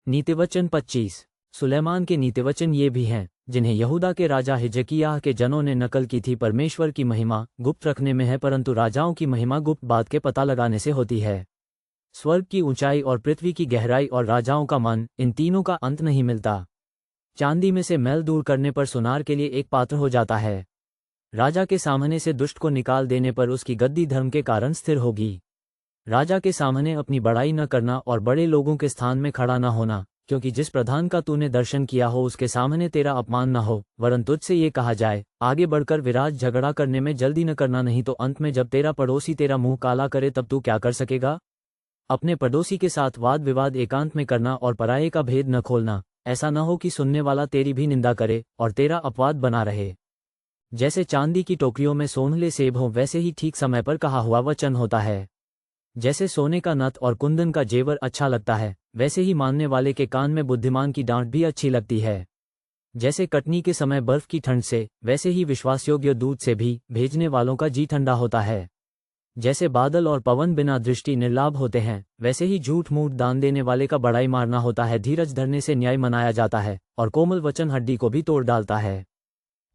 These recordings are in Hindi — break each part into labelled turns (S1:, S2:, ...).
S1: नीतिवचन 25। सुलेमान के नीतिवचन ये भी हैं, जिन्हें यहूदा के राजा हिजकिय्याह के जनों ने नकल की थी। परमेश्वर की महिमा गुप्त रखने में है, परंतु राजाओं की महिमा गुप्त बात के पता लगाने से होती है। स्वर्ग की ऊंचाई और पृथ्वी की गहराई और राजाओं का मन, इन तीनों का अंत नहीं मिलता। चांदी में से मैल दूर करने पर सुनार के लिए एक पात्र हो जाता है। राजा के सामने से दुष्ट को निकाल देने पर उसकी गद्दी धर्म के कारण स्थिर होगी। राजा के सामने अपनी बड़ाई न करना और बड़े लोगों के स्थान में खड़ा न होना, क्योंकि जिस प्रधान का तूने दर्शन किया हो उसके सामने तेरा अपमान न हो, वरन तुझसे ये कहा जाए, आगे बढ़कर विराज। झगड़ा करने में जल्दी न करना, नहीं तो अंत में जब तेरा पड़ोसी तेरा मुंह काला करे तब तू क्या कर सकेगा। अपने पड़ोसी के साथ वाद विवाद एकांत में करना और पराये का भेद न खोलना, ऐसा न हो कि सुनने वाला तेरी भी निंदा करे और तेरा अपवाद बना रहे। जैसे चांदी की टोकरियों में सोनले सेब हो, वैसे ही ठीक समय पर कहा हुआ वचन होता है। जैसे सोने का नथ और कुंदन का जेवर अच्छा लगता है, वैसे ही मानने वाले के कान में बुद्धिमान की डांट भी अच्छी लगती है। जैसे कटनी के समय बर्फ की ठंड से, वैसे ही विश्वासयोग्य दूध से भी भेजने वालों का जी ठंडा होता है। जैसे बादल और पवन बिना दृष्टि निर्लाभ होते हैं, वैसे ही झूठ मूठ दान देने वाले का बड़ाई मारना होता है। धीरज धरने से न्याय मनाया जाता है, और कोमल वचन हड्डी को भी तोड़ डालता है।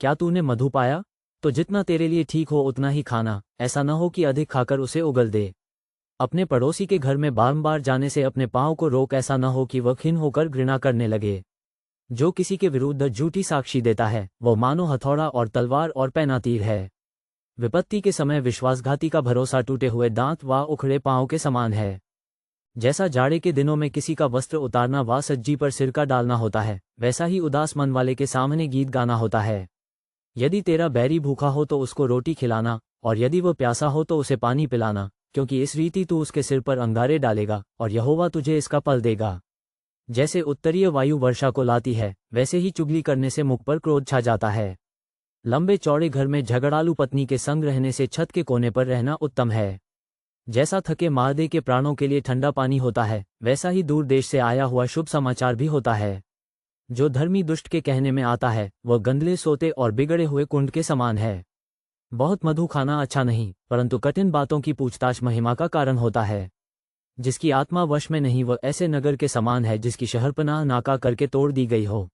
S1: क्या तूने मधु पाया? तो जितना तेरे लिए ठीक हो उतना ही खाना, ऐसा न हो कि अधिक खाकर उसे उगल दे। अपने पड़ोसी के घर में बारंबार जाने से अपने पाँव को रोक, ऐसा न हो कि वह खिन्न होकर घृणा करने लगे। जो किसी के विरुद्ध झूठी साक्षी देता है, वह मानो हथौड़ा और तलवार और पैना तीर है। विपत्ति के समय विश्वासघाती का भरोसा टूटे हुए दांत व उखड़े पाँव के समान है। जैसा जाड़े के दिनों में किसी का वस्त्र उतारना व सज्जी पर सिरका डालना होता है, वैसा ही उदास मन वाले के सामने गीत गाना होता है। यदि तेरा बैरी भूखा हो तो उसको रोटी खिलाना, और यदि वह प्यासा हो तो उसे पानी पिलाना, क्योंकि इस रीति तू उसके सिर पर अंगारे डालेगा और यहोवा तुझे इसका फल देगा। जैसे उत्तरीय वायु वर्षा को लाती है, वैसे ही चुगली करने से मुख पर क्रोध छा जाता है। लंबे चौड़े घर में झगड़ालू पत्नी के संग रहने से छत के कोने पर रहना उत्तम है। जैसा थके मारदे के प्राणों के लिए ठंडा पानी होता है, वैसा ही दूर देश से आया हुआ शुभ समाचार भी होता है। जो धर्मी दुष्ट के कहने में आता है, वह गंदले सोते और बिगड़े हुए कुंड के समान है। बहुत मधु खाना अच्छा नहीं, परंतु कठिन बातों की पूछताछ महिमा का कारण होता है। जिसकी आत्मा वश में नहीं, वह ऐसे नगर के समान है जिसकी शहरपनाह नाका करके तोड़ दी गई हो।